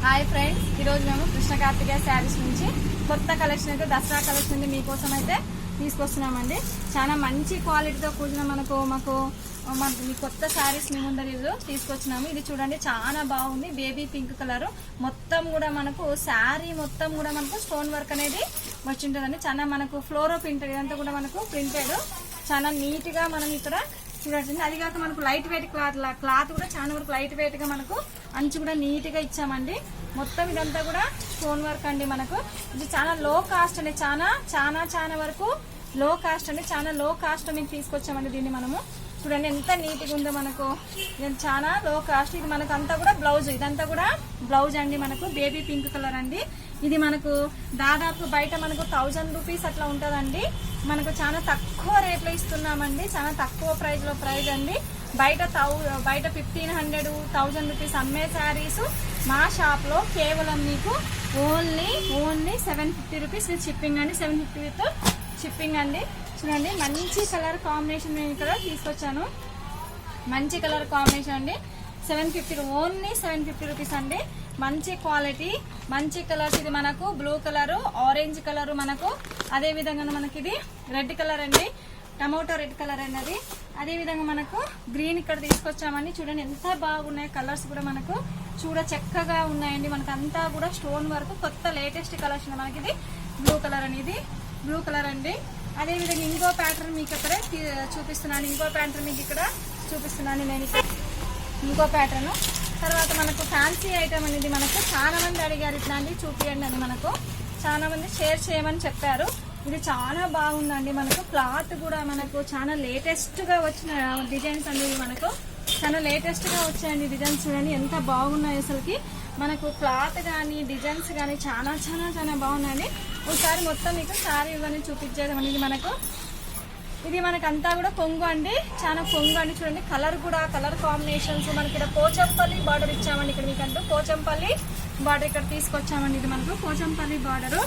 Hi friends, ఈరోజు మేము కృష్ణ కార్తికేయ శారీస్ నుంచి కొత్త కలెక్షన్ అయితే దసరా కలెక్షన్ అయితే మీకోసం అయితే తీసుకొస్తున్నామండి. చాలా మంచి క్వాలిటీతో కూడిన మాకు కొత్త శారీస్ మీ ముందర ఈరోజు తీసుకొచ్చినాము. ఇది చూడండి, చాలా బాగుంది. బేబీ పింక్ కలర్ మొత్తం కూడా మనకు శారీ మొత్తం కూడా మనకు స్టోన్ వర్క్ అనేది వచ్చింటుందండి. చాలా మనకు ఫ్లోరో ప్రింట్ ఇదంతా కూడా మనకు ప్రింటెడ్ చాలా నీట్ గా మనం ఇక్కడ చూడండి. అది కాక మనకు లైట్ వెయిట్ క్లాత్ కూడా చాలా వరకు లైట్ వెయిట్ గా మనకు అంచు కూడా నీట్ గా ఇచ్చామండి. మొత్తం ఇదంతా కూడా స్టోన్ వర్క్ అండి. మనకు ఇది చాలా లో కాస్ట్ అండి. చాలా వరకు లో కాస్ట్ అండి. చాలా లో కాస్ట్ మీకు తీసుకొచ్చామండి. దీన్ని మనము చూడండి ఎంత నీట్ గా ఉందో. మనకు చాలా లో కాస్ట్. ఇది మనకు అంతా కూడా బ్లౌజ్, ఇదంతా కూడా బ్లౌజ్ అండి. మనకు బేబీ పింక్ కలర్ అండి. ఇది మనకు దాదాపు బయట మనకు 1000 రూపీస్ అట్లా ఉంటుందండి. మనకు చాలా తక్కువ రేట్లో ఇస్తున్నామండి. చాలా తక్కువ ప్రైజ్ అండి. బయట 1500 1000 రూపీస్ అమ్మే శారీస్ మా షాప్ లో కేవలం మీకు ఓన్లీ 750 రూపీస్ విత్ షిప్పింగ్ అండి. 750 విత్ షిప్పింగ్ అండి. చూడండి, మంచి కలర్ కాంబినేషన్ నేను ఇక్కడ తీసుకొచ్చాను. మంచి కలర్ కాంబినేషన్ అండి. 750 ఓన్లీ 750 రూపీస్ అండి. మంచి క్వాలిటీ, మంచి కలర్స్. ఇది మనకు బ్లూ కలర్, ఆరెంజ్ కలర్, మనకు అదే విధంగా మనకి ఇది రెడ్ కలర్ అండి. టమోటో రెడ్ కలర్ అనేది. అదే విధంగా మనకు గ్రీన్ ఇక్కడ తీసుకొచ్చామండి. చూడండి ఎంత బాగున్నాయి కలర్స్ కూడా మనకు చూడ చక్కగా ఉన్నాయండి. మనకు అంతా కూడా స్టోన్ వర్క్ కొత్త లేటెస్ట్ కలెక్షన్. మనకి ఇది బ్లూ కలర్ అని, ఇది బ్లూ కలర్ అండి. అదే విధంగా ఇంకో ప్యాటర్న్ మీకు ఇక్కడ చూపిస్తున్నాను. ఇంకో ప్యాటర్న్ మీకు ఇక్కడ చూపిస్తున్నాను నేను ఇక్కడ ఇంకో ప్యాటర్న్. తర్వాత మనకు ఫ్యాన్సీ ఐటమ్ అనేది మనకు చాలా మంది అడిగారు, ఇట్లాంటి చూపియండి అని. మనకు చాలా మంది షేర్ చేయమని చెప్పారు. ఇది చాలా బాగుందండి. మనకు క్లాత్ కూడా మనకు చాలా లేటెస్ట్ గా వచ్చిన డిజైన్స్ అండి. మనకు చాలా లేటెస్ట్ గా వచ్చాయండి డిజైన్స్. చూడండి ఎంత బాగున్నాయి అసలుకి. మనకు క్లాత్ కానీ డిజైన్స్ కానీ చాలా బాగున్నాయండి. ఒకసారి మొత్తం మీకు శారీ ఇవన్నీ చూపించేదామండి. ఇది మనకంతా కూడా కొంగు అండి. చాలా కొంగు అండి. చూడండి కలర్ కూడా, కలర్ కాంబినేషన్స్ మనకి ఇక్కడ పోచంపల్లి బార్డర్ ఇచ్చామండి. ఇక్కడ మీకంటూ పోచంపల్లి బార్డర్ ఇక్కడ తీసుకొచ్చామండి. ఇది మనకు పోచంపల్లి బార్డర్.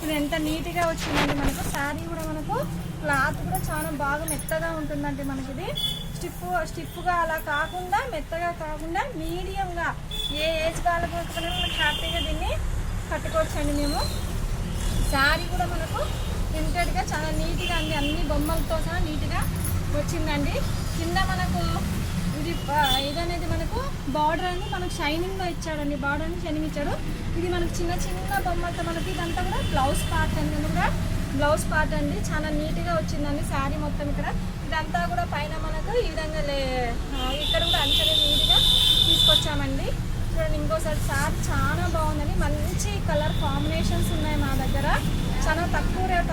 ఇది ఎంత నీట్ గా వచ్చిందండి. మనకు శారీ కూడా మనకు క్లాత్ కూడా చాలా బాగా మెత్తగా ఉంటుందండి. మనకి ఇది స్టిఫ్ గా అలా కాకుండా, మెత్తగా కాకుండా మీడియం గా ఏ ఏజ్ వాళ్ళకు హ్యాపీగా దీన్ని కట్టుకోవచ్చండి. మేము శారీ కూడా మనకు ప్రింటెడ్ గా చాలా నీట్ గా అండి. అన్ని బొమ్మలతో సహా నీట్ గా వచ్చిందండి. కింద మనకు ఇదనేది మనకు బార్డర్ అని మనకు షైనింగ్ గా ఇచ్చాడండి. బార్డర్ అని షైనింగ్ ఇచ్చాడు. ఇది మనకు చిన్న బొమ్మలతో మనకి ఇదంతా కూడా బ్లౌజ్ పార్ట్ అండి. కూడా బ్లౌజ్ పార్ట్ అండి. చాలా నీట్ గా వచ్చిందండి శారీ మొత్తం. ఇక్కడ ఇదంతా కూడా పైన మనకు ఈ విధంగా ఇక్కడ కూడా అంచనా నీట్ గా తీసుకొచ్చామండి. చూడండి ఇంకోసారి శారీ చాలా బాగుందండి. మంచి కలర్ కాంబినేషన్స్ ఉన్నాయి మా దగ్గర. చాలా తక్కువ రేట్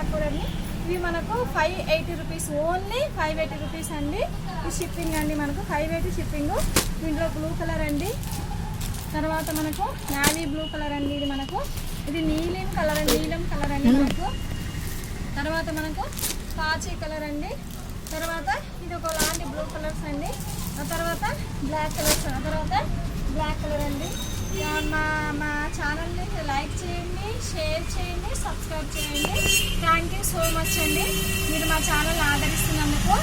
ఇవి మనకు 580 రూపీస్, ఓన్లీ 580 రూపీస్ అండి. ఈ షిప్పింగ్ అండి. మనకు 580 షిప్పింగ్. దీంట్లో బ్లూ కలర్ అండి. తర్వాత మనకు నావీ బ్లూ కలర్ అండి. ఇది నీలం కలర్ అండి మనకు. తర్వాత మనకు కాచి కలర్ అండి. తర్వాత ఇది ఒక లాంటి బ్లూ కలర్స్ అండి. ఆ తర్వాత బ్లాక్ కలర్స్, ఆ తర్వాత బ్లాక్ కలర్ అండి. మా ఛానల్ని లైక్ చేయండి, షేర్ చేయండి, సబ్స్క్రైబ్ చేయండి. థ్యాంక్ యూ సో మచ్ అండి. మీరు మా ఛానల్ ఆదరిస్తున్నందుకు.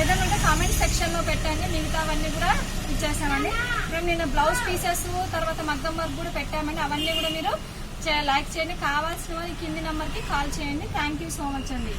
ఏదైనా కామెంట్ సెక్షన్లో పెట్టండి. మిగతావన్నీ కూడా ఇచ్చేసామండి. మేము నేను బ్లౌజ్ పీసెస్, తర్వాత మగ్గం వర్క్ కూడా పెట్టామండి. అవన్నీ కూడా మీరు లైక్ చేయండి. కావాల్సిన కింది నెంబర్కి కాల్ చేయండి. థ్యాంక్ యూ సో మచ్ అండి.